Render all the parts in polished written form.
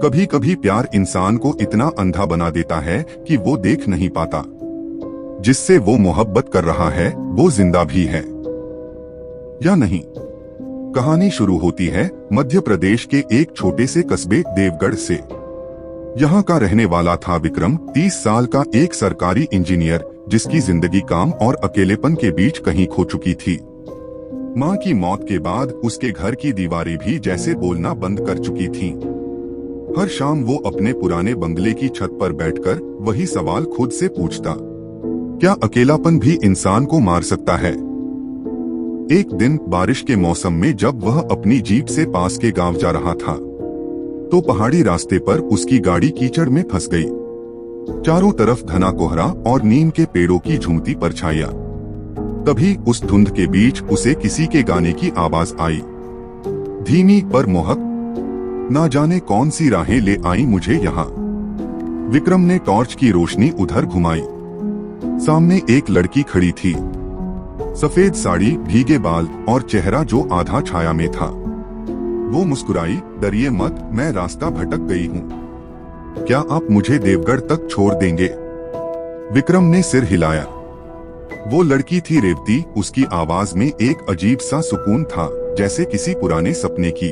कभी कभी प्यार इंसान को इतना अंधा बना देता है कि वो देख नहीं पाता जिससे वो मोहब्बत कर रहा है वो जिंदा भी है या नहीं। कहानी शुरू होती है मध्य प्रदेश के एक छोटे से कस्बे देवगढ़ से। यहाँ का रहने वाला था विक्रम, 30 साल का एक सरकारी इंजीनियर जिसकी जिंदगी काम और अकेलेपन के बीच कहीं खो चुकी थी। माँ की मौत के बाद उसके घर की दीवारें भी जैसे बोलना बंद कर चुकी थीं। हर शाम वो अपने पुराने बंगले की छत पर बैठकर वही सवाल खुद से पूछता, क्या अकेलापन भी इंसान को मार सकता है? एक दिन बारिश के मौसम में जब वह अपनी जीप से पास के गांव जा रहा था तो पहाड़ी रास्ते पर उसकी गाड़ी कीचड़ में फंस गई। चारों तरफ घना कोहरा और नीम के पेड़ों की झूमती परछाइयां। तभी उस धुंध के बीच उसे किसी के गाने की आवाज आई, धीमी पर मोहक, ना जाने कौन सी राहें ले आई मुझे यहाँ। विक्रम ने टॉर्च की रोशनी उधर घुमाई। सामने एक लड़की खड़ी थी, सफेद साड़ी, भीगे बाल और चेहरा जो आधा छाया में था। वो मुस्कुराई, डरिए मत, मैं रास्ता भटक गई हूँ, क्या आप मुझे देवगढ़ तक छोड़ देंगे? विक्रम ने सिर हिलाया। वो लड़की थी रेवती। उसकी आवाज में एक अजीब सा सुकून था, जैसे किसी पुराने सपने की।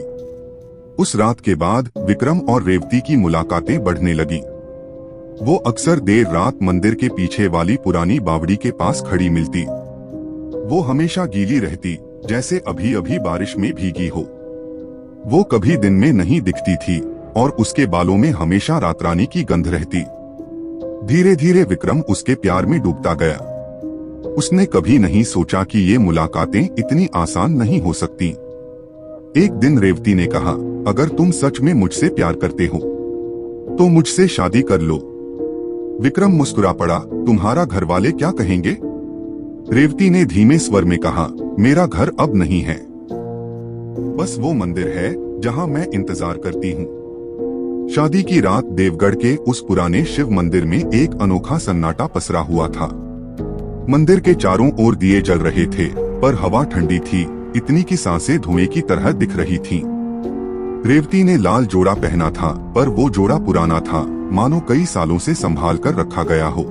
उस रात के बाद विक्रम और रेवती की मुलाकातें बढ़ने लगी। वो अक्सर देर रात मंदिर के पीछे वाली पुरानी बावड़ी के पास खड़ी मिलती। वो हमेशा गीली रहती, जैसे अभी अभी बारिश में भीगी हो। वो कभी दिन में नहीं दिखती थी और उसके बालों में हमेशा रातरानी की गंध रहती। धीरे धीरे विक्रम उसके प्यार में डूबता गया। उसने कभी नहीं सोचा कि ये मुलाकातें इतनी आसान नहीं हो सकती। एक दिन रेवती ने कहा, अगर तुम सच में मुझसे प्यार करते हो तो मुझसे शादी कर लो। विक्रम मुस्कुरा पड़ा, तुम्हारा घर वाले क्या कहेंगे? रेवती ने धीमे स्वर में कहा, मेरा घर अब नहीं है, बस वो मंदिर है जहां मैं इंतजार करती हूँ। शादी की रात देवगढ़ के उस पुराने शिव मंदिर में एक अनोखा सन्नाटा पसरा हुआ था। मंदिर के चारों ओर दिए जल रहे थे, पर हवा ठंडी थी, इतनी की सांसें धुएं की तरह दिख रही थीं। रेवती ने लाल जोड़ा पहना था, पर वो जोड़ा पुराना था, मानो कई सालों से संभाल कर रखा गया हो।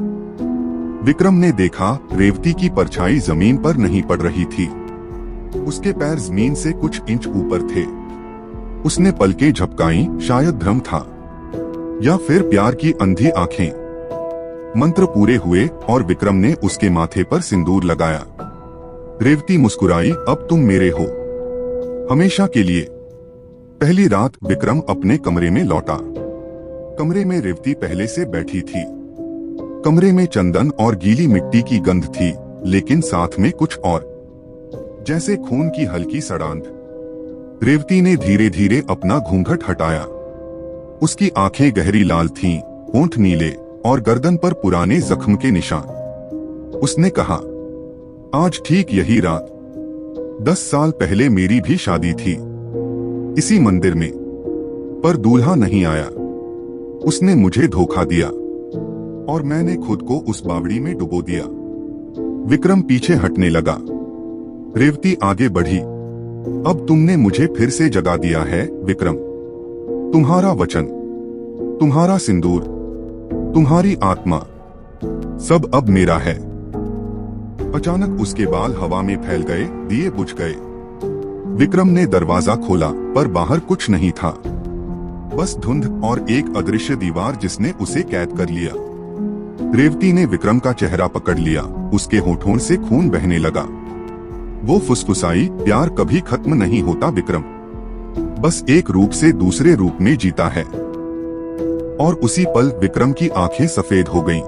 विक्रम ने देखा, रेवती की परछाई जमीन पर नहीं पड़ रही थी, उसके पैर जमीन से कुछ इंच ऊपर थे। उसने पलकें झपकाई, शायद भ्रम था या फिर प्यार की अंधी आंखें। मंत्र पूरे हुए और विक्रम ने उसके माथे पर सिंदूर लगाया। रेवती मुस्कुराई, अब तुम मेरे हो, हमेशा के लिए। पहली रात विक्रम अपने कमरे में लौटा। कमरे में रेवती पहले से बैठी थी। कमरे में चंदन और गीली मिट्टी की गंध थी, लेकिन साथ में कुछ और, जैसे खून की हल्की सड़ांध। रेवती ने धीरे धीरे अपना घूंघट हटाया। उसकी आंखें गहरी लाल थीं, होंठ नीले और गर्दन पर पुराने जख्म के निशान। उसने कहा, आज ठीक यही रात 10 साल पहले मेरी भी शादी थी, इसी मंदिर में, पर दूल्हा नहीं आया। उसने मुझे धोखा दिया और मैंने खुद को उस बावड़ी में डुबो दिया। विक्रम पीछे हटने लगा। रेवती आगे बढ़ी, अब तुमने मुझे फिर से जगा दिया है विक्रम। तुम्हारा वचन, तुम्हारा सिंदूर, तुम्हारी आत्मा, सब अब मेरा है। अचानक उसके बाल हवा में फैल गए, दिए बुझ गए। विक्रम ने दरवाजा खोला, पर बाहर कुछ नहीं था, बस धुंध और एक अदृश्य दीवार जिसने उसे कैद कर लिया। रेवती ने विक्रम का चेहरा पकड़ लिया, उसके होठों से खून बहने लगा। वो फुसफुसाई, प्यार कभी खत्म नहीं होता विक्रम, बस एक रूप से दूसरे रूप में जीता है। और उसी पल विक्रम की आंखें सफेद हो गईं।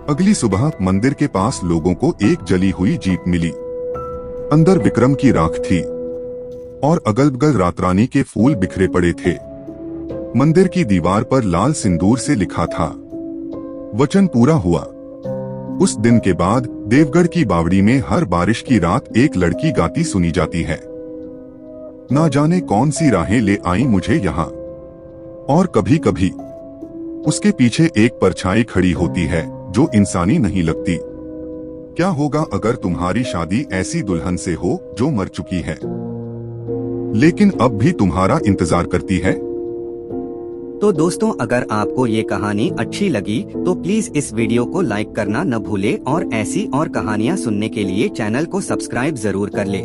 अगली सुबह मंदिर के पास लोगों को एक जली हुई जीप मिली। अंदर विक्रम की राख थी और अगल बगल रातरानी के फूल बिखरे पड़े थे। मंदिर की दीवार पर लाल सिंदूर से लिखा था, वचन पूरा हुआ। उस दिन के बाद देवगढ़ की बावड़ी में हर बारिश की रात एक लड़की गाती सुनी जाती है, ना जाने कौन सी राहें ले आई मुझे यहाँ। और कभी कभी उसके पीछे एक परछाई खड़ी होती है जो इंसानी नहीं लगती। क्या होगा अगर तुम्हारी शादी ऐसी दुल्हन से हो जो मर चुकी है, लेकिन अब भी तुम्हारा इंतजार करती है? तो दोस्तों, अगर आपको ये कहानी अच्छी लगी तो प्लीज इस वीडियो को लाइक करना न भूले और ऐसी और कहानियाँ सुनने के लिए चैनल को सब्सक्राइब जरूर कर ले।